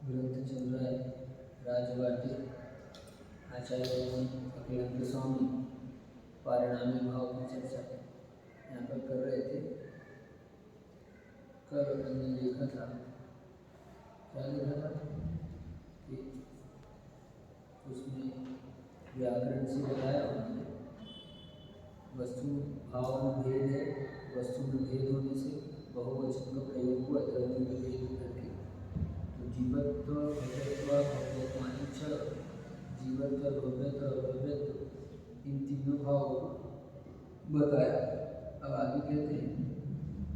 ग्रंथ चल रहा है राजवाटी आचार्य अखिलानंद स्वामी पारिणामिक भाव की चर्चा यहाँ पर कर रहे थे। कल हमने लिखा था, क्या लिखा था कि उसमें व्याकरण से बताया उन्होंने वस्तु भाव में भेद है, वस्तु में भेद होने से बहुवचन का प्रयोग हुआ ध्वनि में भेद करके। तो जीवत्व भव्यत्व भव्यत्वानि च, जीवत्व भव्यत्व भव्यत्व इन तीनों भावों को बताया। अब आगे कहते हैं,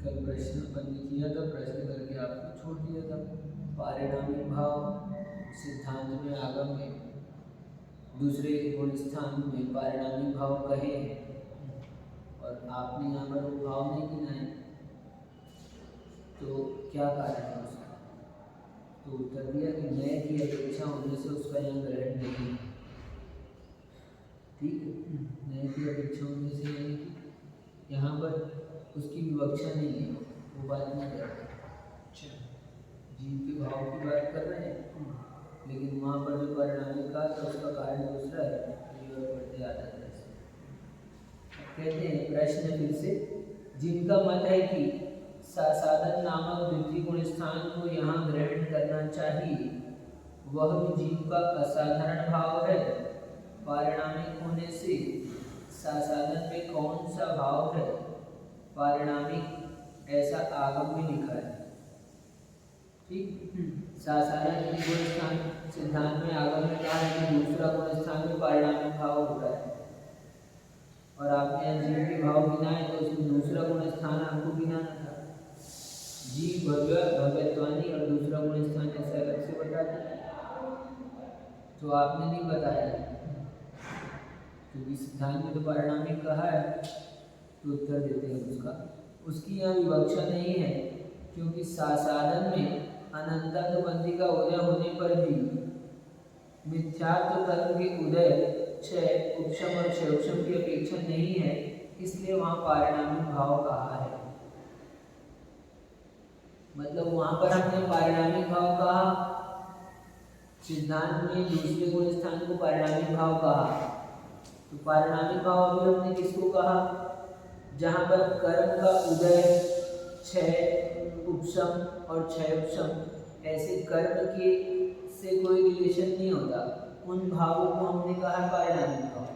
कल प्रश्न अपन ने किया था, प्रश्न करके आपको छोड़ दिया था। पारिणामिक भाव सिद्धांत में आगम में दूसरे गुण स्थान में पारिणामिक भाव कहे हैं और आपने यहाँ पर वो भाव नहीं गिनाए, तो क्या कारण है उसका? तो उत्तर दिया कि नए की अपेक्षा होने से उसका यहाँ ग्रहण नहीं है। ठीक है, नए की अपेक्षा होने से यानी कि यहाँ पर उसकी विवक्षा नहीं है, वो बात नहीं कर रहे। अच्छा, जीव के भाव की बात कर रहे हैं, लेकिन वहाँ पर जो परिणामिक का तो उसका कारण दूसरा है। ये पढ़ते आ जाता है। कहते हैं प्रश्न फिर से, जिनका मत है कि साधन नामक द्वितीय गुण स्थान को यहाँ ग्रहण करना चाहिए, वह भी जीव का असाधारण भाव है। पारिणामिक होने से साधन में कौन सा भाव है? पारिणामिक ऐसा आगम में लिखा है। ठीक, साधारण गुण स्थान सिद्धांत में आगम में कहा है कि दूसरा गुण स्थान में पारिणामिक भाव होता है, और आपने यहाँ जीव के भाव गिनाए तो उसमें दूसरा गुण स्थान आपको गिनाना था। जीव भव्य भव्यत्वानि और दूसरा गुण स्थान ऐसा अलग से बता दिया, तो आपने नहीं बताया क्योंकि सिद्धांत में तो पारिणामिक कहा है। तो उत्तर देते हैं उसकी यहाँ विवक्षा नहीं है, क्योंकि साधन में अनंतत्व बंदी का उदय होने पर भी मिथ्यात्व तत्व के उदय क्षय उपशम और क्षयोपशम की अपेक्षा नहीं है, इसलिए वहाँ पारिणामिक भाव कहा है। मतलब वहाँ पर हमने पारिणामिक भाव कहा, सिद्धांत में दूसरे गुण स्थान को पारिणामिक भाव कहा। तो पारिणामिक भाव अभी हमने किसको कहा? जहाँ पर कर्म का उदय क्षय उपशम और क्षयोपशम ऐसे कर्म के से कोई रिलेशन नहीं होता, उन भावों को हमने कहा पारिणामिक भाव।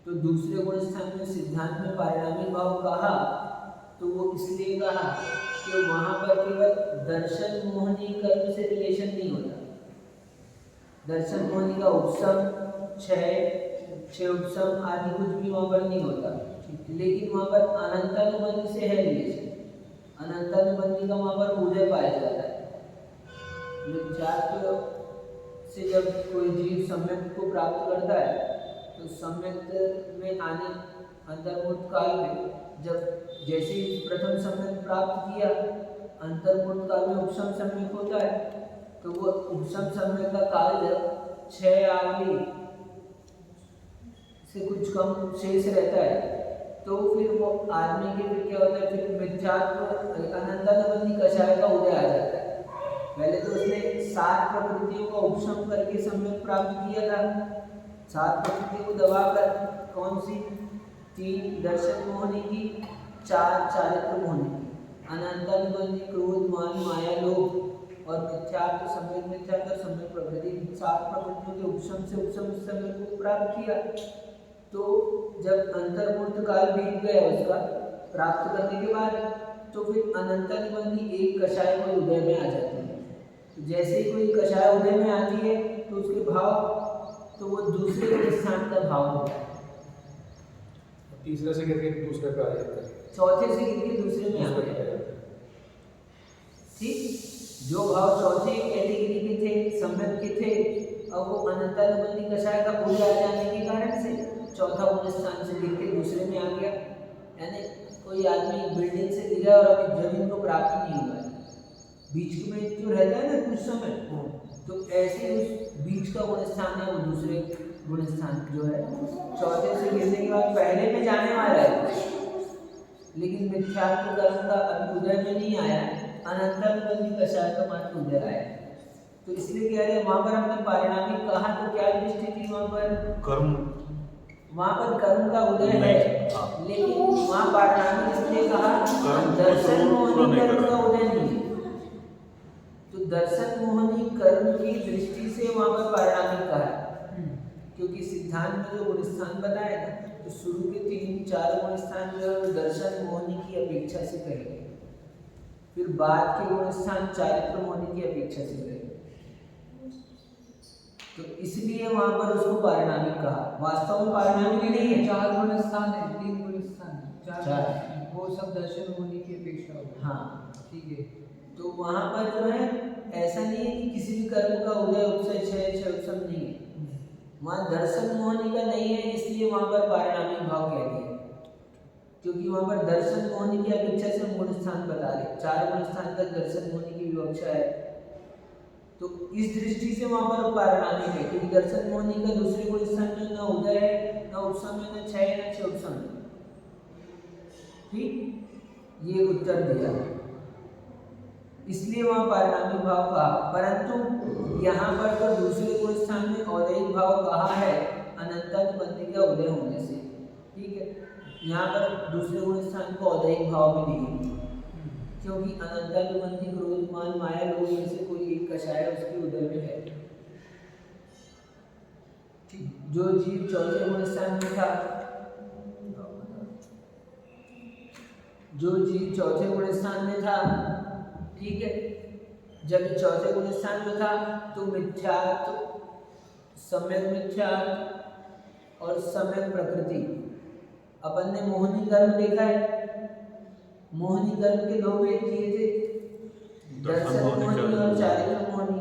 तो दूसरे गुण स्थान में सिद्धांत में पारिणामिक भाव कहा, तो वो इसलिए कहा कि वहाँ पर केवल दर्शन मोहनी कर्म से रिलेशन नहीं होता। दर्शन मोहनी का उपशम क्षय उपशम आदि कुछ भी वहाँ पर नहीं होता, लेकिन वहाँ पर अनंतानुबंधी से है रिलेशन। अनंतानुबंधी का वहाँ पर उदय पाया जाता है। मिथ्यात्व से जब कोई जीव सम्यक को प्राप्त करता है, तो सम्यक में आने अंतर्मुक्त काल में जब जैसे ही प्रथम सम्यक प्राप्त किया, अंतर्मुक्त काल में उपशम सम्यक होता है। तो वो उपशम सम्यक का काल जब 6 आदमी से कुछ कम शेष रहता है, तो फिर वो आदमी के फिर क्या होता है, फिर मिथ्यात्व अनंतानुबंधी कषाय का उदय आ जाता है। पहले तो उसने 7 प्रकृतियों का उपशम करके सम्यक प्राप्त किया था। 7 प्रकृतियों को दबाकर, कौन सी? 3 दर्शन मोहनी की, 4 चारित्र मोहनी की, अनंतानुबंधी क्रोध मान माया लोभ और मिथ्यात्व सम्यक मिथ्यात्व सम्यक प्रकृति, 7 प्रकृतियों के उपशम से उपशम सम्यक को प्राप्त किया। तो जब अंतर्मुक्त काल बीत गया उसका प्राप्त करने के बाद, तो फिर अनंतानुबंधी एक कषाय कोई उदय में आ जाती है। तो जैसे ही कोई कषाय उदय में आती है, तो उसके भाव, तो वो दूसरे स्थान का भाव होता है। तीसरे से गिर के दूसरे पे आ जाता है, चौथे से गिर के दूसरे में आ जाता है। ठीक, जो भाव चौथे कैटेगरी के थे, सम्यक के थे, अब वो अनंतानुबंधी कषाय का उदय आ जाने के कारण से चौथा गुण स्थान से गिर के दूसरे में आ गया। यानी कोई आदमी बिल्डिंग से गिरा और अभी जमीन को प्राप्त नहीं हुआ है, बीच में जो रहता है ना कुछ समय, तो ऐसे उस बीच का गुण स्थान है वो दूसरे गुण स्थान जो है चौथे से गिरने के बाद पहले में जाने वाला है, लेकिन मिथ्यात्व कर्म का अभी उदय में नहीं आया, अनंतानुबंधी कषाय का मात्र उदय आया। तो इसलिए कह रहे हैं वहां पर हमने पारिणामिक कहा तो क्या दृष्टि थी वहां पर? कर्म वहां पर कर्म का उदय है, नहीं, हाँ। लेकिन वहां पारिणामिक इसलिए कहा कर्म को दर्शन तो पूरा मोहनी नहीं कर्म कर का रहा। उदय नहीं है। तो दर्शन मोहनी कर्म की दृष्टि से वहां पर पारिणामिक कहा है, क्योंकि सिद्धांत में जो गुणस्थान बनाए ना, तो शुरू के 3-4 गुणस्थान जो है वो दर्शन मोहनी की अपेक्षा से कहेंगे, फिर बाद के गुणस्थान चारित्र मोहनी की अपेक्षा से कहेंगे। तो इसलिए वहां पर उसको पारिणामिक कहा। वास्तव में पारिणामिक नहीं है। 4 गुणस्थान है, 3 गुणस्थान है, 4 चार। वो सब दर्शन होने की अपेक्षा होगी। हाँ, ठीक है। तो वहां पर जो है ऐसा नहीं है कि किसी भी कर्म का उदय उपसय क्षय क्षय उपशम नहीं है। वहां दर्शन मोहनी का नहीं है, इसलिए वहां पर पारिणामिक भाव कह दिया, क्योंकि वहां पर दर्शन मोहनी की अपेक्षा से हम गुणस्थान बता रहे। 4 गुणस्थान तक दर्शन मोहनी की विवक्षा है, तो इस दृष्टि से वहां पर पारिणामिक है, क्योंकि दर्शन मोहनी का दूसरे गुणस्थान में न उदय है, न उपशम है, न क्षय, न क्षय उपशम है। ठीक, ये उत्तर दिया, इसलिए वहां पारिणामिक भाव कहा। परंतु यहाँ पर तो दूसरे गुण स्थान में औदैहिक भाव कहा है अनंतानुबंधी का उदय होने से। ठीक है, यहाँ पर दूसरे गुण स्थान को औदैहिक भाव भी नहीं है, क्योंकि अनंतानुबंधी क्रोध मान माया लोग में से कोई एक कषाय उसके उदय में है। ठीक, जो जीव चौथे गुण स्थान में था, जो जीव चौथे गुण स्थान में था, ठीक है, जब चौथे गुण स्थान में था तो मिथ्यात्व, सम्यक मिथ्यात्व और सम्यक प्रकृति। अपन ने मोहनी कर्म देखा है, मोहनी कर्म के 2 भेद किए थे, दर्शन मोहनी और चारित्र मोहनी।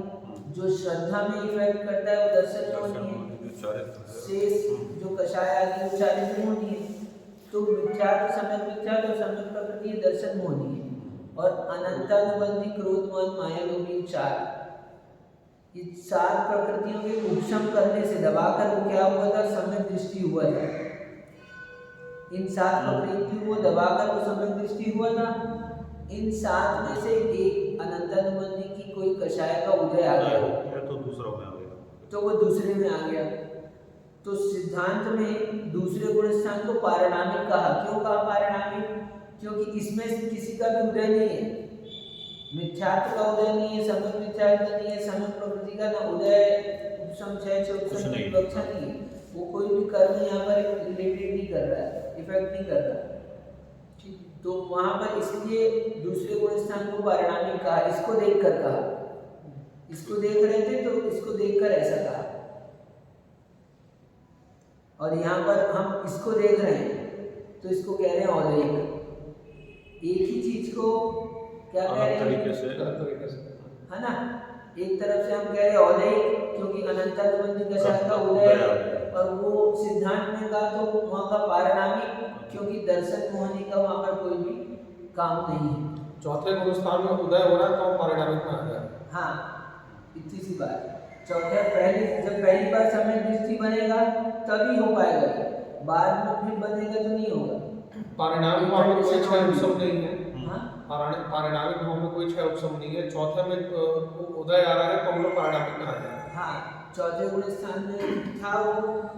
जो श्रद्धा में इफेक्ट करता है वो दर्शन मोहनी है, शेष जो कषाय आदि वो चारित्र मोहनी है। तो मिथ्यात्व, सम्यक मिथ्यात्व और सम्यक प्रकृति दर्शन मोहनी है। और अनंतानुबंधी क्रोध मान माया लोभी 4, ये 4 प्रकृतियों के उपशम करने से दबाकर वो क्या हुआ था? सम्यक दृष्टि हुआ था। इन 7 प्रकृतियों को दबाकर वो सम्यक दृष्टि हुआ था। इन 7 में से एक अनंतानुबंधी की कोई कषाय का उदय आ गया, तो दूसरा में आ गया, तो वो दूसरे में आ गया। तो सिद्धांत में दूसरे गुण स्थान को पारिणामिक कहा। क्यों कहा पारिणामिक? क्योंकि इसमें किसी का भी उदय नहीं है, मिथ्यात्व का उदय नहीं है, सम्यक मिथ्यात्व नहीं है, सम्यक प्रकृति का ना उदय, उपशम क्षय उपशम की विवक्षा नहीं है। वो कोई भी कर्म यहाँ पर रिलेटेड नहीं कर रहा है, इफेक्ट नहीं कर रहा है। ठीक, तो वहां पर इसलिए दूसरे गुण स्थान को पारिणामिक कहा। इसको देखकर कहा, इसको देख रहे थे तो इसको देखकर ऐसा कहा, और यहाँ पर हम इसको देख रहे हैं तो इसको कह रहे हैं औदैहिक। एक ही चीज को क्या कह रहे हैं? तरीके से, है ना, एक तरफ से हम कह रहे हैं औदैहिक क्योंकि अनंतानुबंधी कषाय का उदय है, और वो सिद्धांत में कहा तो वहाँ का पारिणामिक, क्योंकि दर्शन मोहनी का वहाँ पर कोई भी काम नहीं है। चौथे गुण स्थान में उदय हो रहा है तो पारिणामिक में आ गया। हाँ, इतनी सी बात। चौथे जब पहली बार समय दृष्टि बनेगा तभी हो पाएगा, बाद में फिर बनेगा तो नहीं होगा। पारिणामिक भाव में कोई क्षय उपशम नहीं है। हाँ, पारिणामिक भाव में कोई क्षय उपशम नहीं है। चौथे में उदय आ रहा है तो हम लोग पारिणामिक में आ जाए। हाँ, चौथे गुण स्थान में था वो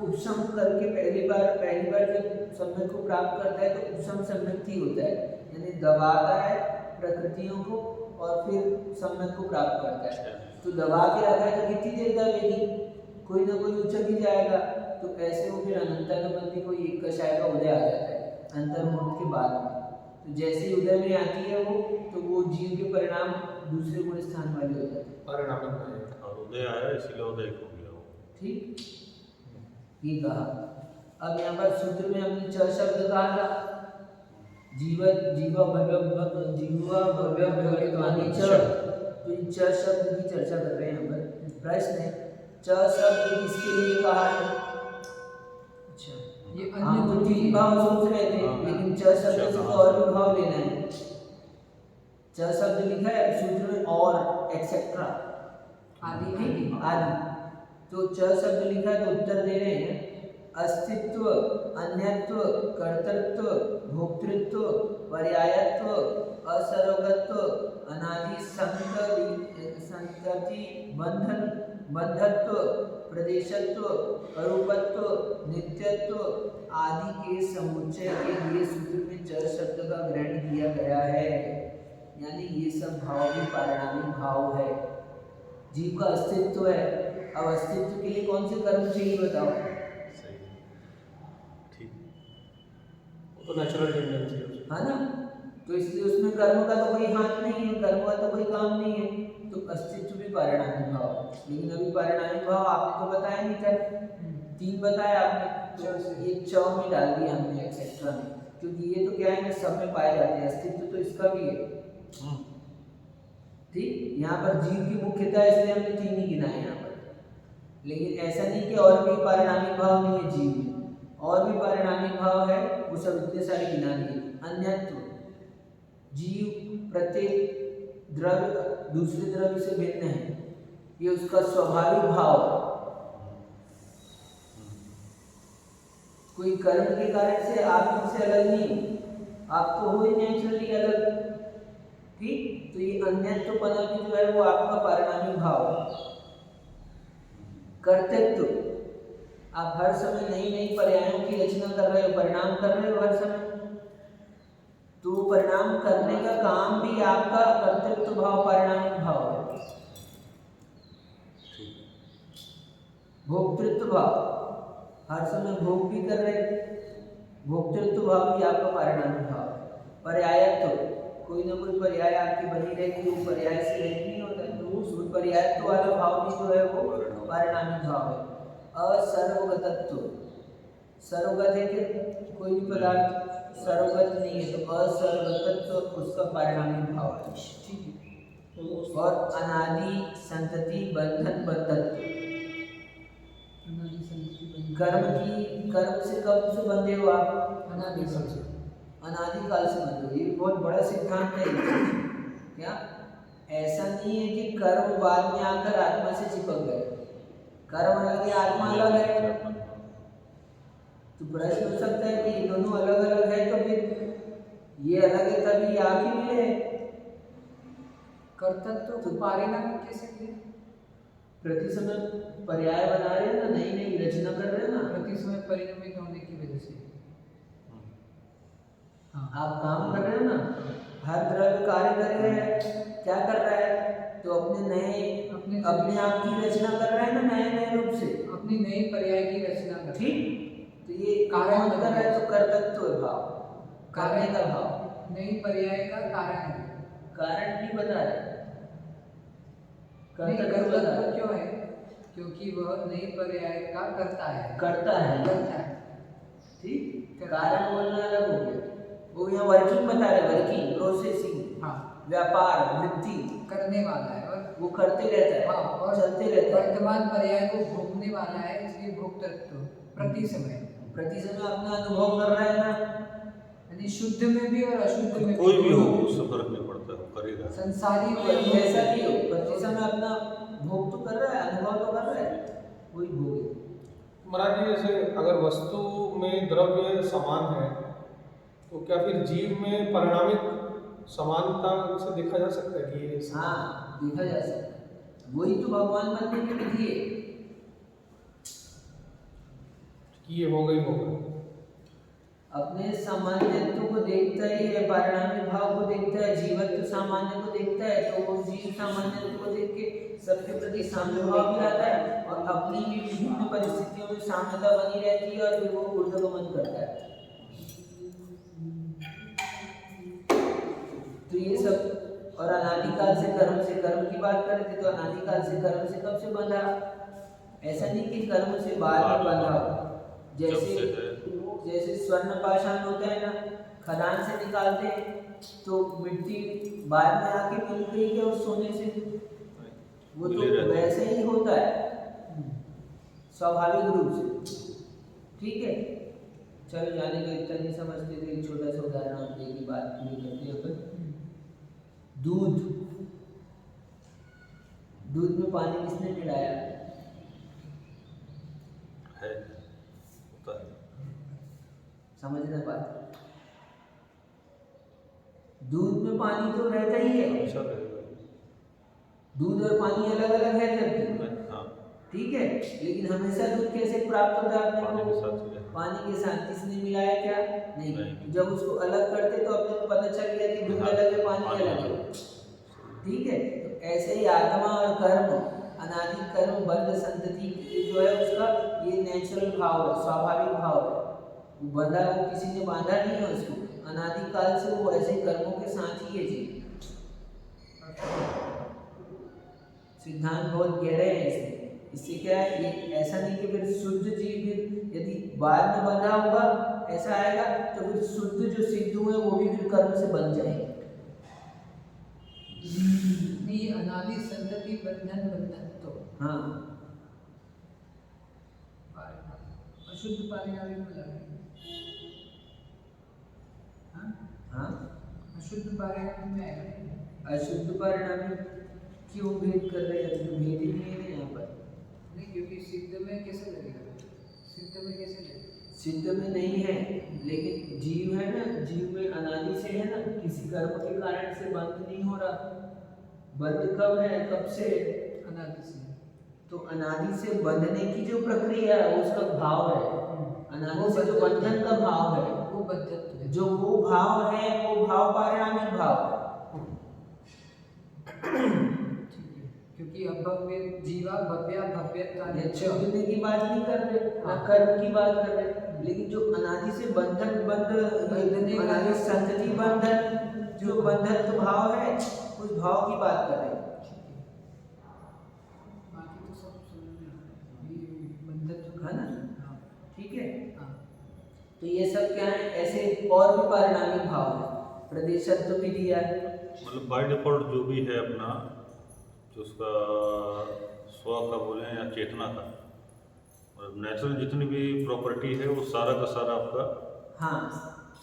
उपशम करके पहली बार जब सम्यक को प्राप्त करता है तो उपशम सम्यक्ति होता है, यानी दबाता है प्रकृतियों को और फिर सम्यक को प्राप्त करता है। तो दबा के रखा है तो कितनी देर दबेगी, कोई ना कोई उछल ही जाएगा। तो ऐसे वो फिर अनंतानुबंधी कोई एक कषाय का उदय आ जाता है अंतर्मुख के बाद में। तो जैसे ही उदय में आती है वो, तो वो जीव के परिणाम दूसरे गुण स्थान वाले हो जाते हैं। पारिणामिक में आएगा। और उदय आया इसलिए उदय हो गया वो। ठीक, ये कहा। अब यहाँ पर सूत्र में हमने च शब्द कहा था, जीवा भव्य भव्यत्वानि च, तो इन च शब्द की चर्चा कर रहे हैं यहाँ पर। प्रश्न है, च शब्द किसके लिए कहा है? अच्छा, ये हम तो अन्य 3 भाव सोच रहे थे, लेकिन च शब्द से तो और भी भाव लेना है। च शब्द लिखा है सूत्र में, और एक्सेट्रा आदि नहीं, आदि। तो च शब्द लिखा है तो उत्तर दे रहे हैं, अस्तित्व, अन्यत्व, कर्तृत्व, भोक्तृत्व, पर्यायत्व, असर्वगत्व, अनादि संत संतति, बंधन, बंधत्व, प्रदेशत्व, अरूपत्व, नित्यत्व आदि के समुच्चय के लिए सूत्र में जड़ शब्द का ग्रहण किया गया है। यानी ये सब भाव भी पारिणामिक भाव है। जीव का अस्तित्व है, अब अस्तित्व के लिए कौन से कर्म चाहिए बताओ? सही ठीक। वो तो नेचुरल टेंडेंसी है, है ना? तो इसलिए उसमें कर्म का तो कोई हाथ नहीं है, कर्म का तो कोई काम नहीं है, तो अस्तित्व भी पारिणामिक भाव है। लेकिन अभी पारिणामिक भाव आपने तो बताया नहीं था, 3 बताया आपने, तो ये च में डाल दिया हमने एक्सेट्रा में, क्योंकि ये तो क्या है ना सब में पाए जाते हैं, अस्तित्व तो इसका भी है। ठीक, यहाँ पर जीव की मुख्यता है इसलिए हमने 3 ही गिनाए यहाँ पर। लेकिन ऐसा नहीं कि और भी पारिणामिक भाव नहीं है जीव में, और भी पारिणामिक भाव है, वो सब इतने सारे गिना दिए। अन्यत्व, जीव प्रत्येक द्रव्य दूसरे द्रव्य से भिन्न है, ये उसका स्वाभाविक भाव है। कोई कर्म के कारण से आप इनसे अलग नहीं, आप तो हो ही नेचुरली अलग। ठीक, तो ये अन्यत्वपना भी जो है वो आपका पारिणामिक भाव है। कर्तृत्व, आप हर समय नई नई पर्यायों की रचना कर रहे हो, परिणाम कर रहे हो हर समय, तो परिणाम करने का काम भी आपका कर्तृत्व भाव, पारिणामिक भाव है। भोक्तृत्व भाव, हर समय भोग भी कर रहे, भोक्तृत्व भाव भी आपका पारिणामिक भाव है। पर्यायत्व, कोई ना कोई पर्याय आपकी बनी रहेगी, वो पर्याय से रहित नहीं होता है, तो उस पर्यायत्व वाला भाव भी जो है वो पारिणामिक भाव है। असर्वगतत्व, सर्वगत है कि कोई भी पदार्थ सर्वगत नहीं है, तो असर्वगतत्व उसका पारिणामिक भाव है। और अनादि, संतति, बंधन, बंधत्व, कर्म से कब से बंधे हो आप? अनादिकाल से, अनादिकाल से बंधे हो। ये बहुत बड़ा सिद्धांत है। क्या ऐसा नहीं है कि कर्म बाद में आकर आत्मा से चिपक गए, कर्म अलग है, आत्मा अलग है। तो प्रश्न हो सकता है कि ये दोनों अलग अलग है, तो फिर ये अलग है तभी ये आके मिले। कर्तृत्व तो पारिणामिक कैसे किए? प्रति समय पर्याय बना रहे हैं ना, नई नई रचना कर रहे हैं ना, प्रति समय परिणामिक होने की वजह से। हाँ, आप काम कर रहे हो ना, हर द्रव्य कार्य कर रहे हैं, क्या कर रहा है? तो अपने आप की रचना कर रहा है ना, नए नए रूप से अपनी नई पर्याय की रचना कर। ठीक, तो ये कारण कर रहा है, तो कर्तृत्व भाव, करने का भाव, नई पर्याय का कारण है। कारण नहीं बता रहे, कर्तृत्व क्यों है? क्योंकि वह नई पर्याय का करता है, करता है। ठीक, कारण बोलना अलग हो गया, वो यहाँ वर्किंग बता रहे, वर्किंग, प्रोसेसिंग, हाँ, व्यापार, वृत्ति करने वाला है और वो करते रहता है, हाँ, और चलते रहता है। वर्तमान पर्याय को भोगने वाला है, इसलिए भोक्तृत्व प्रति समय अपना अनुभव कर रहा है ना, यानी शुद्ध में भी और अशुद्ध में कोई भी हो उससे फर्क नहीं पड़ता, वो करेगा। संसारी जैसा भी हो, प्रति समय अपना भोग तो कर रहा है, अनुभव तो कर रहा है, वही भोग है। महाराज जी, जैसे अगर वस्तु में द्रव्य समान है, तो क्या फिर जीव में परिणामिक समानता से देखा जा सकता है कि ये हाँ, देखा जा सकता है, वही तो भगवान बनने की विधि है कि ये हो गई अपने सामान्यत्व को देखता ही है, पारिणामिक भाव को देखता है, जीवत्व सामान्य को देखता है, तो वो जीव सामान्यत्व को देख के सबके प्रति साम्य भाव भी आता है, और अपनी भी विभिन्न परिस्थितियों में साम्यता बनी रहती है, और फिर वो ऊर्ध्वगमन करता है। तो ये सब, और अनादिकाल से कर्म की बात कर रहे थे, तो अनादिकाल से कर्म से कब से बंधा? ऐसा नहीं कि कर्म से बाद में बंधा हो। जैसे स्वर्ण पाषाण होता है ना, खदान से निकालते हैं तो मिट्टी बाद में आके मिल गई है उस सोने से, वो तो वैसे ही होता है स्वाभाविक रूप से। ठीक है, चलो जाने को इतना नहीं समझते थे, एक छोटा सा उदाहरण आप देगी बात पूरी करते हैं अपन। दूध में पानी किसने मिलाया है? समझना बात, दूध में पानी तो रहता ही है, दूध और पानी अलग अलग है जबकि, हाँ, ठीक है, लेकिन हमेशा दूध कैसे प्राप्त होता है पानी अपने के को? साथ ही है। पानी के साथ। किसने मिलाया क्या? नहीं। नहीं। जब उसको अलग करते तो अपने को पता चल गया कि दूध हाँ, अलग है, पानी पानी अलग है, अलग। ठीक है। तो ऐसे ही आत्मा और कर्म, अनादि कर्म बंध संतति जो है उसका ये नेचुरल भाव है, स्वाभाविक भाव है। वो बंधा, वो किसी ने बांधा नहीं है उसको, अनादि काल से वो ऐसे कर्मों के साथ ही है जी। सिद्धांत बहुत गहरे हैं इसमें। इससे क्या है, ये ऐसा नहीं कि फिर शुद्ध जीव फिर यदि बाद में बंधा होगा ऐसा आएगा तो फिर शुद्ध जो सिद्ध हुए वो भी फिर कर्म से बन जाएंगे। नहीं, अनादि संतति बंधन बंधन तो हाँ, अशुद्ध पारिणामिक में लगे। हाँ, हाँ, अशुद्ध पारिणामिक में आएगा। अशुद्ध परिणामी क्यों भेद कर रहे हैं? तो भेद ही नहीं है यहाँ पर। नहीं, क्योंकि सिद्ध में कैसे लगेगा? सिद्ध में कैसे लगेगा? सिद्ध में नहीं है, लेकिन जीव है ना, जीव में अनादि से है ना, किसी कर्म के कारण से बंद नहीं हो रहा। बंद कब है, कब से? अनादि से। तो अनादि से बंधने की जो प्रक्रिया है वो उसका भाव है। अनादि से जो बंधन का भाव है, वो बद्धत्व है। जो वो भाव है वो भाव पारिणामिक भाव है। क्योंकि अभव्य जीवा भव्या भव्यता ये छूटने की बात नहीं कर रहे, ना कर्म की बात कर रहे, लेकिन जो अनादि से बंधन बंधने का अनादि संतति बंधन, जो बंधन तो भाव है उस भाव की बात कर रहे हैं। बाकी तो सब समझ में आता है। ये बंधत्व है ना? हाँ, ठीक है। हाँ। तो ये सब क्या है, ऐसे और भी पारिणामिक भाव है। प्रदेशत्व भी दिया है, मतलब बाय डिफॉल्ट जो भी है अपना, जो उसका स्व का बोले या चेतना का, मतलब नेचुरल जितनी भी प्रॉपर्टी है वो सारा का सारा आपका हाँ,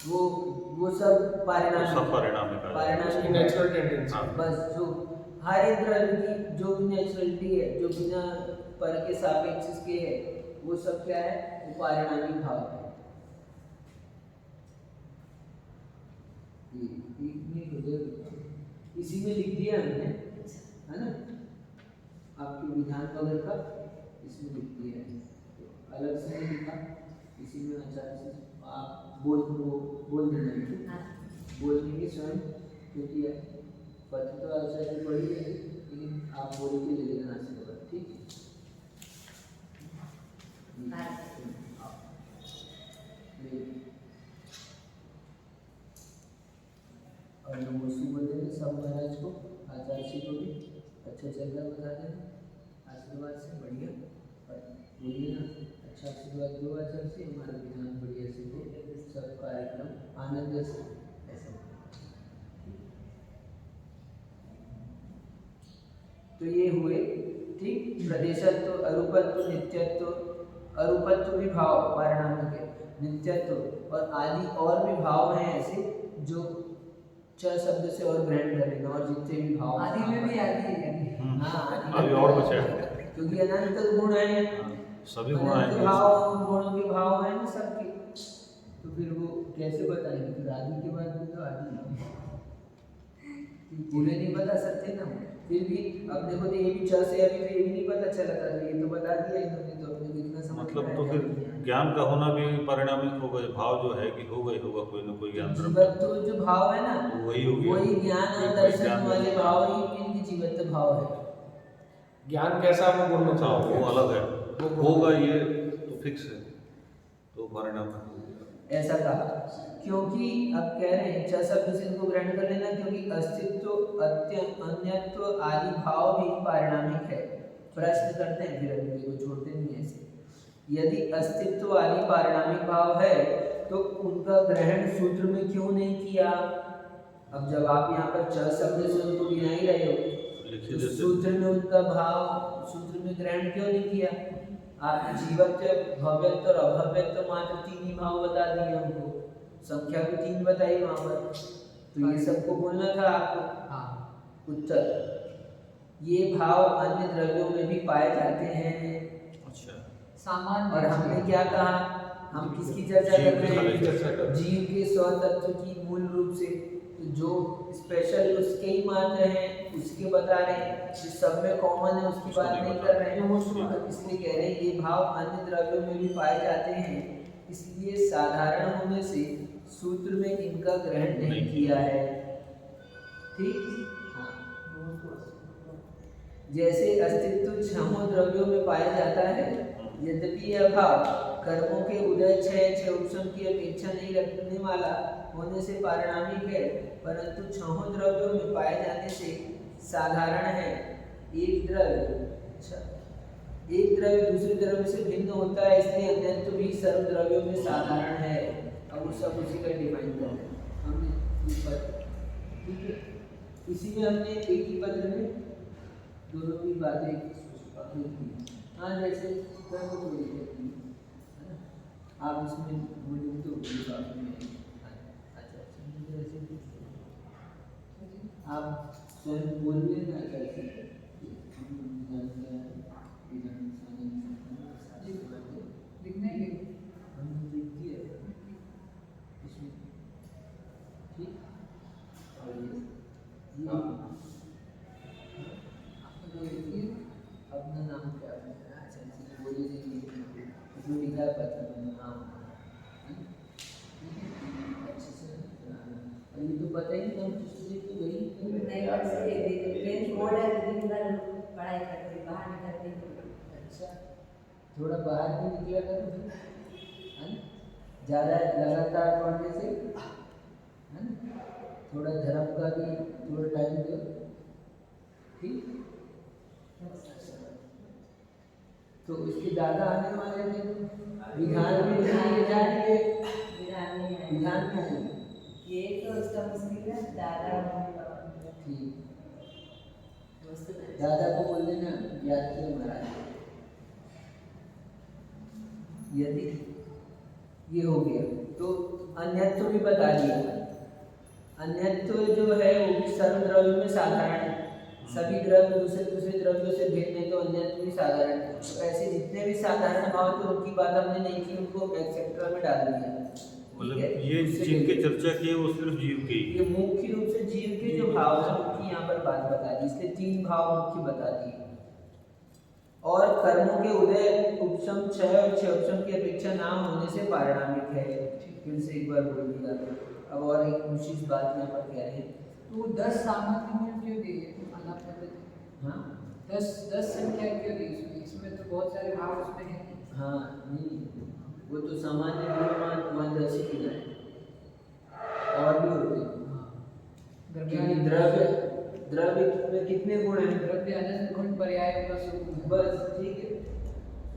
वो सब पारिणामिक, सब परिणामिक आ जाएगा। उसकी पारिणामिक नेचुरल टेंडेंसी। हाँ। बस जो हर एक द्रव्य की जो भी नेचुरलिटी है, जो बिना पर के सापेक्ष इसके है, वो सब क्या है, वो पारिणामिक भाव है। इसी में लिख दिया हमने, है ना, आपके विधान वगैरह का इसमें लिख दिया है, तो अलग से नहीं लिखा, इसी में आचार्य से आप बोल देना, बोल देंगे स्वयं, क्योंकि पत्र तो आचार्य पढ़ी है, लेकिन आप बोल के ले लेना से होगा, ठीक है। और नमोसी बोल देंगे सब महाराज को, आचार्य जी को भी अच्छा चल रहा बता देना, आशीर्वाद से बढ़िया, और बोलिए ना अच्छा आशीर्वाद दो आचार्य से, हमारा विधान बढ़िया से हो, सब कार्यक्रम आनंद से ऐसा। तो ये हुए, ठीक, प्रदेशत्व, अरूपत्व, नित्यत्व, अरूपत्व भी भाव पारिणामिक है, नित्यत्व और आदि और भी भाव हैं ऐसे जो च शब्द से और ग्रहण कर लेना, और जितने भी भाव आदि में भी आदि है यानी। हाँ, अभी और बचा है। क्योंकि अनंत गुण है, सभी गुण अनंत आएंगे। भाव, गुणों के भाव है ना सबके, तो फिर वो कैसे बताएंगे? फिर आदि के बाद भी तो आदि पूरे नहीं बता सकते ना। फिर भी अपने को तो ये भी से अभी तो ये भी नहीं पता चला था, ये तो बता दिया इन्होंने, तो अपने को इतना समझ मतलब में तो आया। फिर ज्ञान का होना भी परिणामिक होगा, भाव जो है कि होगा ही होगा, कोई ना कोई ज्ञान जीवत्व जो भाव है ना, वही हो गया। वही ज्ञान और दर्शन वाले भाव ही इनकी जीवत्व भाव है। ज्ञान कैसा वो गुण में हाँ, चाहोगे? वो अलग है, वो होगा ये तो फिक्स है, तो परिणाम हो गया। ऐसा कहा क्योंकि अब कह रहे हैं च शब्द से इनको ग्रहण कर लेना, क्योंकि अस्तित्व, अन्यत्व आदि भाव भी पारिणामिक है। प्रश्न करते हैं, फिर अभी को छोड़ते नहीं ऐसे। यदि अस्तित्व आदि पारिणामिक भाव है तो उनका ग्रहण सूत्र में क्यों नहीं किया? अब जब आप यहाँ पर च शब्द से उनको गिना ही रहे हो, तो सूत्र में उनका भाव सूत्र में ग्रहण क्यों नहीं किया? आपने जीवत्व, भव्यत्व और अभव्यत्व मात्र 3 ही भाव बता दिए हमको, संख्या भी 3 बताई वहाँ पर, तो ये सबको बोलना था आपको। हाँ, उत्तर, ये भाव अन्य द्रव्यों में भी पाए जाते हैं। अच्छा, सामान्य। और हमने क्या कहा? हम किसकी चर्चा कर रहे हैं? जीव के स्व तत्व की मूल रूप से, तो जो स्पेशल उसके ही मात्र हैं उसके बता रहे हैं, जो सब में कॉमन है उसकी बात नहीं कर रहे हैं, तो इसलिए कह रहे हैं ये भाव अन्य द्रव्यों में भी पाए जाते हैं, इसलिए साधारण होने से सूत्र में इनका ग्रहण नहीं किया है। ठीक, जैसे अस्तित्व छहों द्रव्यों में पाया जाता है, यद्यपि यह भाव कर्मों के उदय क्षय उपशम की अपेक्षा नहीं रखने वाला होने से पारिणामिक है, परंतु छहों द्रव्यों में पाए जाने से साधारण है। एक द्रव्य दूसरे द्रव्य से भिन्न होता है, इसलिए अन्यत्व भी सर्व द्रव्यों में साधारण है। अब वो सब उसी का डिफाइन कर रहे हैं हमने ऊपर, ठीक है। इसी में हमने एक ही पत्र में दोनों की बातें की। हाँ, जैसे कर्म को है ना, आप इसमें बोलेंगे तो आप में आप स्वयं बोल लेना कैसे लिखने के हमने लिख दिया इसमें, ठीक। और ये अपना नाम क्या है? अच्छा बोलिए, जो लिखा है पत्र में नाम अच्छे से, ये तो पता ही नहीं हम किसी तो गई नहीं, फ्रेंच बोर्ड है, दिन भर पढ़ाई करते बाहर निकलते। अच्छा, थोड़ा बाहर भी निकला करो, है ना, ज़्यादा लगातार पढ़ने से, है ना, थोड़ा धर्म का भी थोड़ा टाइम दो, ठीक। तो इसके दादा आने वाले थे, विधान में जाएंगे, विधान में आएंगे, ये तो उसका मुश्किल है, दादा ठीक। दादा को बोल देना याद किया महाराज। यदि ये हो गया तो अन्यत्व भी बता दिया। अन्यत्व जो है वो भी सर्व द्रव्य में साधारण है, सभी द्रव्य दूसरे द्रव्यों से भिन्न है, तो अन्यत्व भी साधारण है। तो ऐसे जितने भी साधारण भाव थे उनकी बात हमने नहीं की, उनको एक्सेट्रा में डाल दिया। मतलब ये जिनकी चर्चा की है वो सिर्फ जीव की, ये मुख्य रूप से जीव के जो भाव है उनकी यहाँ पर बात बता दी, इसलिए 3 भाव मुख्य बता दिए। और कर्मों के उदय उपशम क्षय और क्षय उपशम की अपेक्षा ना होने से पारिणामिक है। फिर से एक बार बोल दिया। अब और एक विशेष बात यहाँ पर कह रहे हैं, तो 10 सामग्री क्यों दी है आलाप पद्धति? हाँ 10 संख्या क्यों दी इसमें तो बहुत सारे भाव उसमें हैं। हाँ, नहीं वो तो सामान्य वहाँ 10 ही है, और भी होते हैं। द्रव्य में कितने गुण हैं? द्रव्य अनंत गुण पर्याय का स्वरूप, बस ठीक है।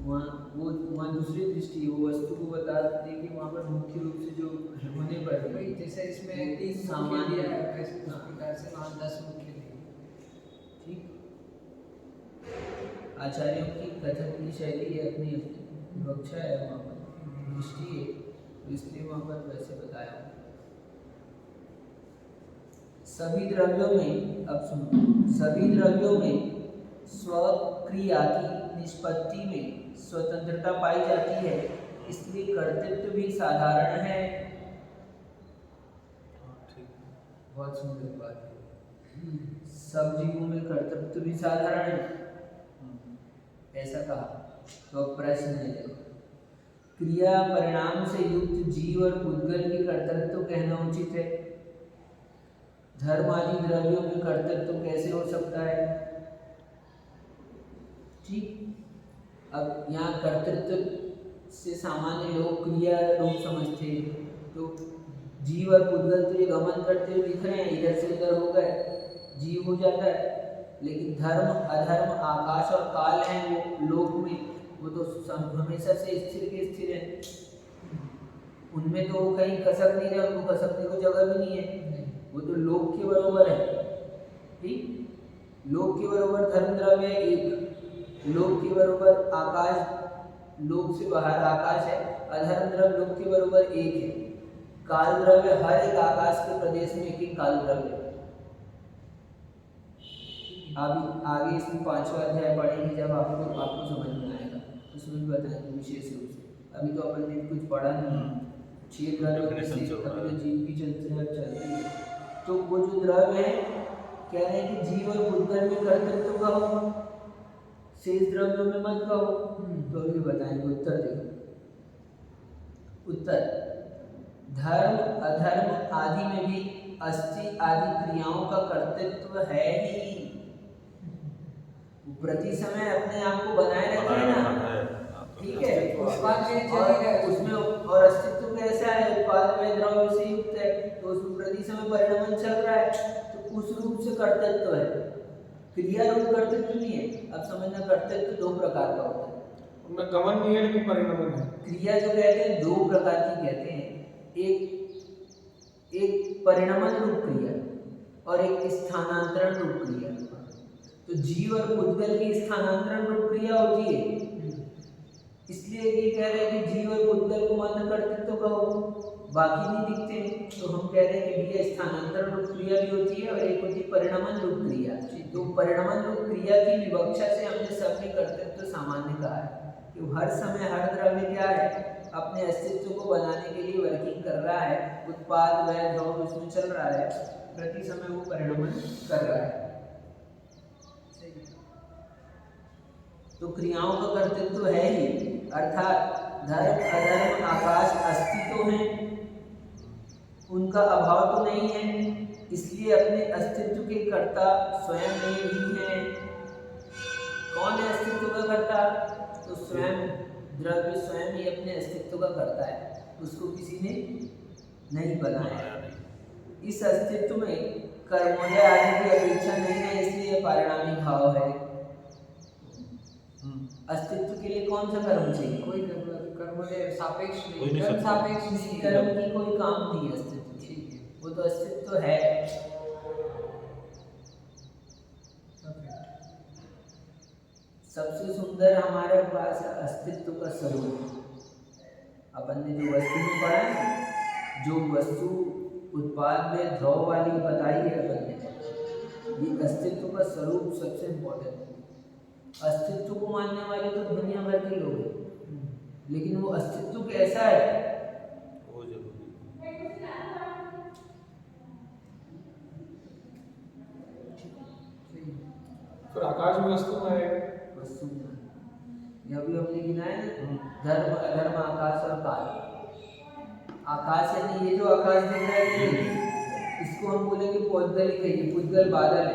वहाँ दूसरी दृष्टि है, वो वस्तु को बता देते हैं कि वहाँ पर मुख्य रूप से जो होने पर वही जैसे इसमें 3 सामान्य दिया है, वैसे उस प्रकार से वहाँ 10 मुख्य दिए। ठीक। आचार्यों की कथन की शैली है, अपनी विवक्षा है, वहाँ पर दृष्टि है, तो इसलिए वहाँ पर वैसे बताया। सभी द्रव्यों में, अब सुनो, सभी द्रव्यों में स्वक्रिया की निष्पत्ति में स्वतंत्रता पाई जाती है, इसलिए कर्तृत्व भी साधारण है। बहुत सुंदर बात है। सब जीवों में कर्तृत्व भी साधारण है, ऐसा कहा। तो अब प्रश्न है, देखो, क्रिया परिणाम से युक्त जीव और पुद्गल की कर्तृत्व कहना उचित है। धर्म आदि द्रव्यों में कर्तृत्व कैसे हो सकता है? ठीक। अब यहाँ कर्तृत्व से सामान्य लोग क्रिया रूप समझते हैं, तो जीव और पुद्गल तो ये गमन करते हुए दिख रहे हैं, इधर से उधर हो गए, जीव हो जाता है। लेकिन धर्म अधर्म आकाश और काल हैं वो लोक में, वो तो हमेशा से स्थिर के स्थिर है, उनमें तो कहीं खसक नहीं रहे, उनको खसकने को जगह भी नहीं है, वो तो लोक के बराबर है। ठीक, लोक के बराबर धर्म द्रव्य है एक, लोक के बराबर आकाश, लोक से बाहर आकाश है, अधर्म द्रव्य लोक के बराबर एक है। काल द्रव्य हर एक आकाश के प्रदेश में एक काल द्रव्य है। अभी आगे इसमें 5वां अध्याय पढ़ेंगे, जब आपको समझ में आएगा, उसमें भी बताएंगे विशेष रूप से। अभी तो अपन ने कुछ पढ़ा नहीं, 6 द्रव्य अभी तो जीव की चलती है। तो वो जो द्रव्य है कह रहे हैं कि जीव और भूतगल में कर्तृत्व कहो, शेष द्रव्यों में मत कहो। तो अभी बताएंगे उत्तर। देखो उत्तर, धर्म अधर्म आदि में भी अस्थि आदि क्रियाओं का कर्तृत्व है ही। प्रति समय अपने आप को बनाए रखे ना, ठीक है, उसमें और अस्तित्व कैसा है, उत्पाद में द्रव्य से युक्त है, तो उसमें प्रति समय परिणमन चल रहा है, तो उस रूप से कर्तृत्व है, क्रिया रूप कर्तृत्व नहीं है। अब समझना, कर्तृत्व दो प्रकार का होता है, उनमें गमन नहीं है लेकिन परिणमन है। क्रिया जो कहते हैं दो प्रकार की कहते हैं, एक परिणमन रूप क्रिया और एक स्थानांतरण रूप क्रिया। तो जीव और भूतगल की स्थानांतरण रूप क्रिया होती है, इसलिए ये कह रहे हैं कि जीव और भूतगल को मात्र कर्तृत्व कहो, बाकी नहीं दिखते। तो हम कह रहे हैं कि ये स्थानांतरण रूप क्रिया भी होती है और एक होती है परिणमन रूप क्रिया। तो परिणमन रूप क्रिया की विवक्षा से हमने सबने कर्तृत्व सामान्य कहा है कि हर समय हर द्रव्य क्या है, अपने अस्तित्व को बनाने के लिए वर्किंग कर रहा है, उत्पाद वह द्रव्य उसमें चल रहा है, प्रति समय वो परिणमन कर रहा है। तो क्रियाओं का कर्तृत्व है ही, अर्थात धर्म अधर्म आकाश अस्तित्व है, उनका अभाव तो नहीं है, इसलिए अपने अस्तित्व के कर्ता स्वयं में ही है। कौन है अस्तित्व का कर्ता? तो स्वयं द्रव्य स्वयं ही अपने अस्तित्व का कर्ता है, उसको किसी ने नहीं बनाया। इस अस्तित्व में कर्मोदय आदि की अपेक्षा नहीं है, इसलिए पारिणामिक भाव है। अस्तित्व के लिए कौन सा कर्म चाहिए? कोई कर्मोदय सापेक्ष कोई नहीं, नहीं कर्म सकता। सापेक्ष किसी नहीं कर्म है। की कोई काम नहीं है अस्तित्व, ठीक है, वो तो अस्तित्व है। सबसे सुंदर हमारे पास है अस्तित्व का स्वरूप। अपन ने जो वस्तु में पढ़ा है, जो वस्तु उत्पाद में द्रव वाली बताई है अपन ने, ये अस्तित्व का स्वरूप सबसे इम्पोर्टेंट है। अस्तित्व को मानने वाले तो दुनिया भर के लोग हैं, लेकिन वो अस्तित्व कैसा है वो जरूरी। फिर आकाश में वस्तु में है, वस्तु में यह भी हमने गिना है ना, धर्म अधर्म आकाश और काल। आकाश यानी ये जो आकाश दिख रहा है, इसको हम बोलेंगे पौद्गल ही कहिए, पुद्गल बादल है,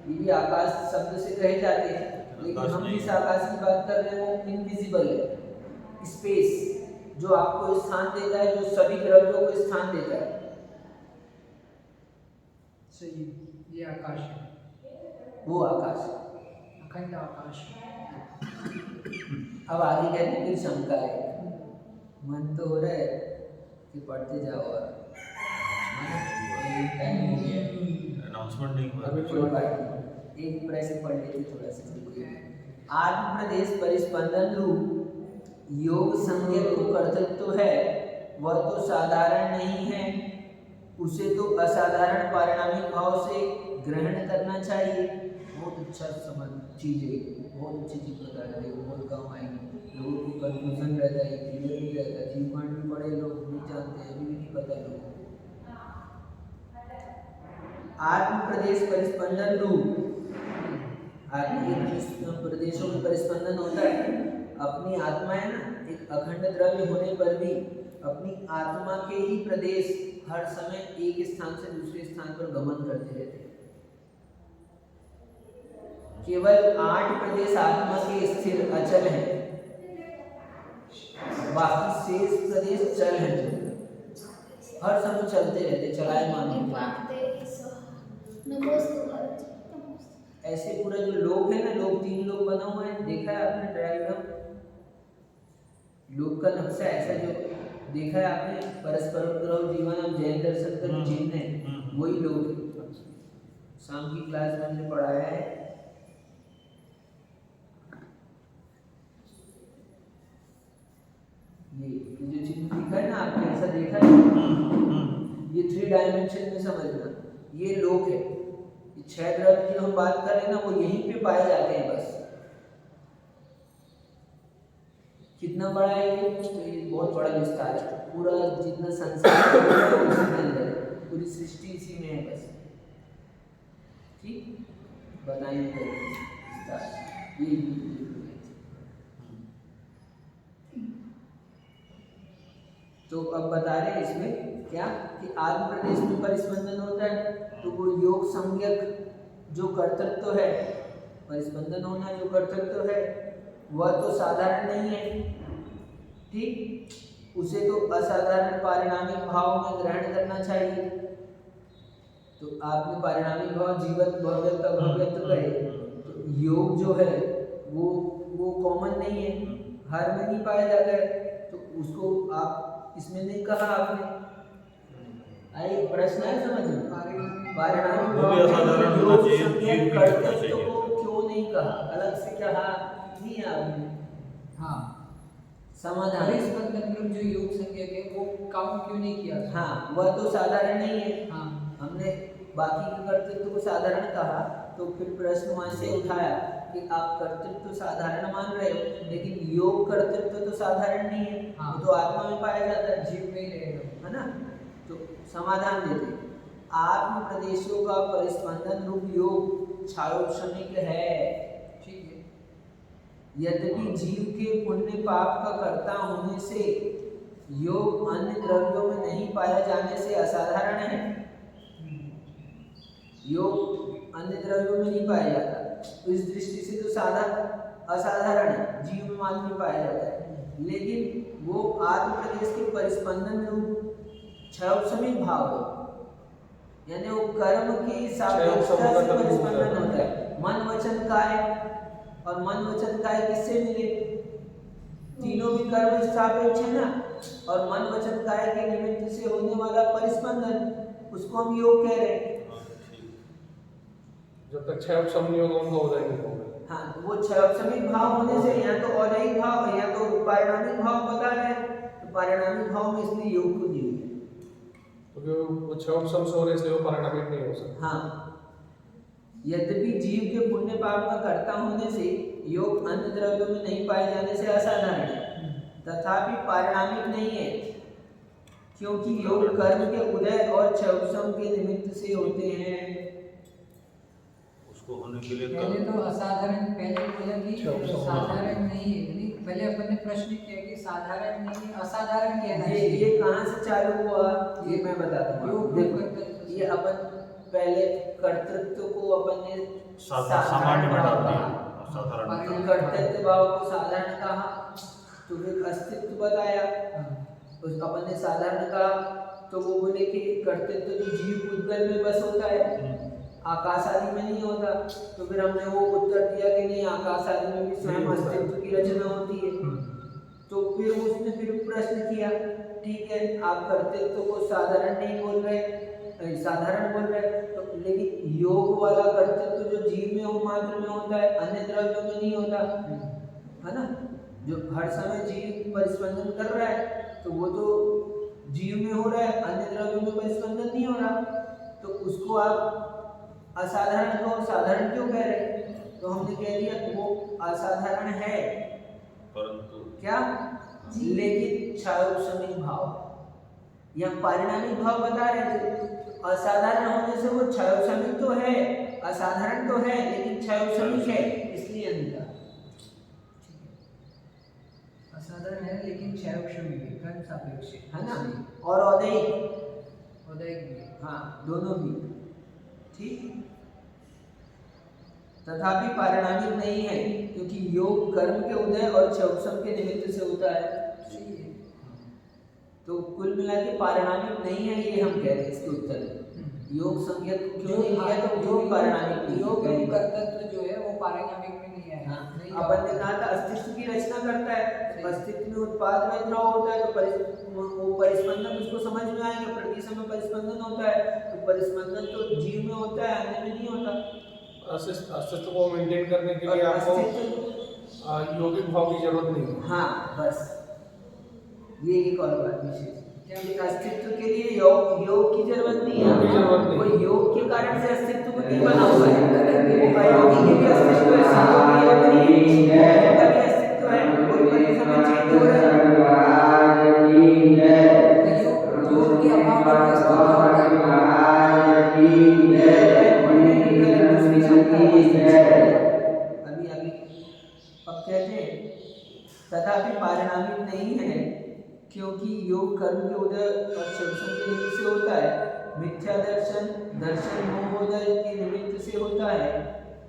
ये भी आकाश शब्द से कहे जाते हैं, लेकिन हम जिस आकाश की बात कर रहे हैं वो इनविजिबल है, स्पेस, जो आपको स्थान देता है, जो सभी द्रव्यों को स्थान देता है। सही, ये आकाश है, वो आकाश, अखंड आकाश है। अब आगे कहते हैं फिर शंका है, मन तो हो रहा है कि पढ़ते जाओ और टाइम हो गया, अनाउंसमेंट नहीं हुआ। अभी कोई बात नहीं, एक प्रश्न पढ़ लेते थोड़ा सा। आत्म प्रदेश परिस्पंदन रूप योग संज्ञक को कर्तृत्व है, वह तो साधारण नहीं है, उसे तो असाधारण पारिणामिक भाव से ग्रहण करना चाहिए। बहुत अच्छा समझ चीज है, बहुत अच्छी चीज बता रहे हो, बहुत काम आएगी। लोगों को कंफ्यूजन रहता है, क्लियर नहीं रहता, जीवकांड भी पढ़े लोग नहीं जानते, अभी भी नहीं पता लोगों को। आत्म प्रदेश परिस्पंदन रूप, आत्म प्रदेशों में परिस्पंदन होता है। अपनी आत्मा है ना, एक अखंड द्रव्य होने पर भी अपनी आत्मा के ही प्रदेश हर समय एक स्थान से दूसरे स्थान पर गमन करते रहते हैं। केवल 8 प्रदेश आत्मा के स्थिर अचल हैं, बाकी शेष प्रदेश चल हैं, जो हर समय चलते रहते, चलायमान होते। ऐसे पूरा जो लोक है ना, लोक 3 लोक बना हुआ है, देखा है आपने डायग्राम? लोक का नक्शा ऐसा जो देखा है आपने, परस्पर उपद्रव जीवन और जैन दर्शन का जो चिन्ह है, वही लोक है। शाम की क्लास में हमने पढ़ाया है। ये जो चिन्ह दिखा है ना आपने, ऐसा देखा है, ये 3 डायमेंशन में समझना, ये लोक है। 6 द्रव्य की हम बात करें ना, वो यहीं पे पाए जाते हैं बस। कितना बड़ा है ये? तो ये बहुत बड़ा विस्तार है, पूरा जितना संसार है उसी के अंदर है, पूरी सृष्टि इसी में है बस। ठीक, बनाएंगे ये तो अब बता रहे हैं इसमें क्या कि आत्म प्रदेश में परिस्पंदन होता है, तो वो योग संज्ञक जो कर्तृत्व है, परिस्पंदन होना जो कर्तृत्व है वह तो साधारण नहीं है, ठीक, उसे तो असाधारण पारिणामिक भाव में ग्रहण करना चाहिए। तो आपने पारिणामिक भाव जीवत भव्यत अभव्यत कहे, तो योग जो है वो कॉमन नहीं है, हर में नहीं पाया जाता है, तो उसको आप इसमें नहीं कहा आपने। आई प्रश्न है समझ में, पारिणामिक वो भी असाधारण होना चाहिए, योग जीव भी कर्तृत्व होना चाहिए। को क्यों नहीं कहा, अलग से कहा नहीं आपने। हाँ, समाधान परिस्पंदन में जो योग संज्ञक है वो काउंट क्यों नहीं किया? हाँ, वह तो साधारण नहीं है। हाँ, हमने बाकी के कर्तृत्व को साधारण कहा, तो फिर प्रश्न वहां से उठाया कि आप कर्तृत्व साधारण मान रहे हो, लेकिन योग कर्तृत्व तो साधारण नहीं है, हाँ। वो तो आत्मा में पाया जाता है, जीव में ही रहेगा, है ना। तो समाधान देते, आत्म प्रदेशों का परिस्पंदन रूप योग क्षारोक्षणिक है, ठीक है। यद्यपि जीव के पुण्य पाप का कर्ता होने से योग अन्य द्रव्यों में नहीं पाया जाने से असाधारण है। योग अन्य द्रव्यों में नहीं पाया जाता, तो इस दृष्टि से तो असाधारण है, जीव में मात्र में पाया जाता है, लेकिन वो आत्म प्रदेश के परिस्पंदन रूप क्षयोपशमिक भाव है, यानी वो कर्म की सापेक्षता से परिस्पंदन होता है। मन वचन काय, और मन वचन काय किससे मिले, तीनों भी कर्म सापेक्ष है ना, और मन वचन काय के निमित्त से होने वाला परिस्पंदन, उसको हम योग कह रहे हैं। जब तक क्षय उपशम नहीं होगा उनका उदय होगा। हाँ, तो वो क्षयोपशमिक भाव होने से या तो औदैहिक भाव है या तो पारिणामिक भाव बता रहे हैं, तो पारिणामिक भाव में इसलिए योग को नहीं है, क्योंकि वो क्षय उपशम से हो रहे इसलिए वो पारिणामिक नहीं हो सकता। हाँ, यद्यपि जीव के पुण्य पाप का कर्ता होने से योग अन्य द्रव्यों में नहीं पाए जाने से असाधारण है, तथापि पारिणामिक नहीं है, क्योंकि योग कर्म के उदय और क्षयोपशम के निमित्त से होते हैं। उसको होने के लिए पहले तो असाधारण, पहले बोला कि अच्छा, साधारण नहीं है, नहीं, पहले अपन ने प्रश्न किया कि साधारण नहीं है, असाधारण कहना ये चाहिए। कहाँ से चालू हुआ ये मैं बताता हूँ। योग देखो, कर्तृत्व ये अपन पहले कर्तृत्व को अपन ने सामान्य में डाल दिया, कहा, साधारण कर्तृत्व भाव को साधारण कहा, तो फिर अस्तित्व बताया, उस अपन ने साधारण कहा, तो वो बोले कि कर्तृत्व तो जीव उद्गल में बस होता है, आकाश आदि में नहीं होता, तो फिर हमने वो उत्तर दिया कि नहीं, आकाश आदि में भी स्वयं अस्तित्व की रचना होती है। तो फिर उसने फिर प्रश्न किया, ठीक है आप कर्तृत्व को साधारण नहीं बोल रहे, साधारण बोल रहे, तो लेकिन योग वाला कर्तृत्व जो जीव में वो मात्र में होता है, अन्य द्रव्यों में नहीं होता, है ना। जो हर समय जीव परिस्पंदन कर रहा है, तो वो तो जीव में हो रहा है, अन्य द्रव्यों में परिस्पंदन नहीं हो रहा, तो उसको आप असाधारण को साधारण क्यों कह रहे? तो हमने कह दिया वो असाधारण है, परंतु क्या, लेकिन क्षयोपशमिक भाव या पारिणामिक भाव बता रहे थे, असाधारण होने से वो क्षयोपशमिक तो है, असाधारण तो है, लेकिन क्षयोपशमिक है, इसलिए अंतर। असाधारण है लेकिन क्षयोपशमी है, कर्म सापेक्ष है ना, और औदैहिक, औदैहिक भी, हाँ दोनों भी, ठीक। तथापि पारिणामिक नहीं है, क्योंकि योग कर्म के उदय और क्षयोपशम के निमित्त से होता है, सही है। तो कुल मिला के पारिणामिक नहीं है, ये हम कह रहे हैं इसके उत्तर में। योग संज्ञा क्यों नहीं लिया, तो योग पारिणामिक नहीं, योग योग कर्तृत्व जो है वो पारिणामिक में नहीं आया। हाँ, नहीं अपन ने कहा था अस्तित्व की रचना करता है, अस्तित्व में उत्पाद में द्रव होता है, तो वो परिस्पंदन उसको समझ में आएगा, प्रति समय परिस्पंदन होता है, तो परिस्पंदन तो जीव में होता है, अन्य में नहीं होता। अस्तित्व को मेंटेन करने के लिए आपको यौगिक भाव की जरूरत नहीं है। हाँ बस, ये एक और बात विशेष, अस्तित्व के लिए योग की जरूरत नहीं है, वो योग के कारण से अस्तित्व को नहीं बना हुआ है, वो अयोगी के भी अस्तित्व है, साधु का योग नहीं है, उनका भी अस्तित्व है, कोई प्रति समय चेंज हो रहा है, योग के अभाव में तथापि पारिणामिक नहीं है, क्योंकि योग कर्म के उदय और शिवसम के निमित्त से होता है, मिथ्या दर्शन दर्शन मोहोदय के निमित्त से होता है,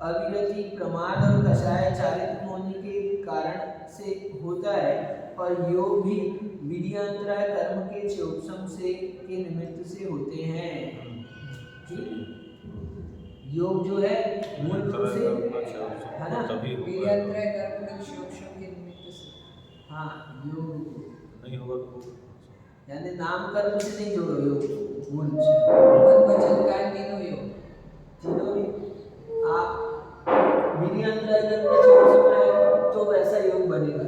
अविरति प्रमाद और कषाय चारित्र होने के कारण से होता है, और योग भी विधियंतराय कर्म के क्षोभसम से के निमित्त से होते हैं। ठीक? योग जो है मूल रूप से है ना, तभी होगा, वीर्यात्रय कर्म के क्षोभसम के निमित्त से। हाँ योग नहीं होगा तो यानी नाम कर्म से नहीं जोड़ो योग मूल से, मन वचन काया तीनों योग। तीनों भी आप विधियंतराय कर्म का क्षोभसम है तो वैसा योग बनेगा।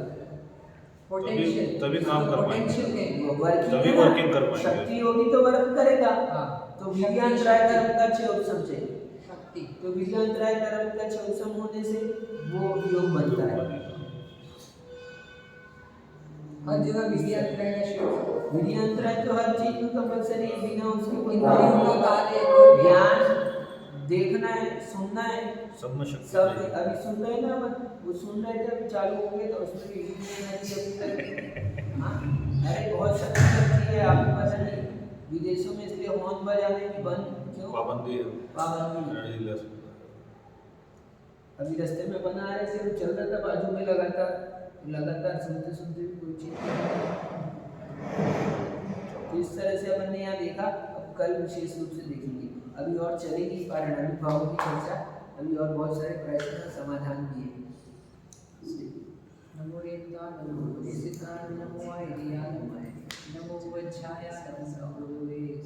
पोटेंशियल तभी काम कर पाएंगे। पोटेंशियल कहेंगे। वर्किंग तभी है ना, वर्किंग कर पाएंगे। शक्ति होगी तो वर्क करेगा। हाँ तो विधियंतराय कर्म का क्षोभसम चाहिए, शक्ति। तो विधियंतराय कर्म का क्षोभसम होने से वो योग बनता है। हर जगह वीर्यात्रय का क्षोभसम। विधियंतराय तो हर चीज में कंपलसरी है, बिना उसके कोई इंद्रियों का कार्य कोई भी ज्ञान देखना है, सुनना है, सब में शक्ति सब चाहिए। अभी सुन रहे हैं ना अपन, वो सुन रहे थे अभी चालू हो गए तो उसमें भी एनर्जी अभी तक। हाँ अरे बहुत शक्ति लगती है, आपको पता नहीं विदेशों में इसलिए हॉर्न बजाने की बंद क्यों पाबंदी है, पाबंदी। Energy less. अभी रास्ते में बना रहे थे, वो चल रहा था बाजू में लगातार सुनते सुनते भी कोई चीज तो इस तरह से अपन ने यहाँ देखा। अब कल विशेष रूप से देखेंगे, अभी और चलेगी पारिणामिक भावों की चर्चा, अभी और बहुत सारे प्रश्न समाधान भी है। नमो रेता नमो सिता नमो आइडिया नमो वज्राय नमो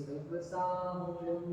सर्वसामूलम।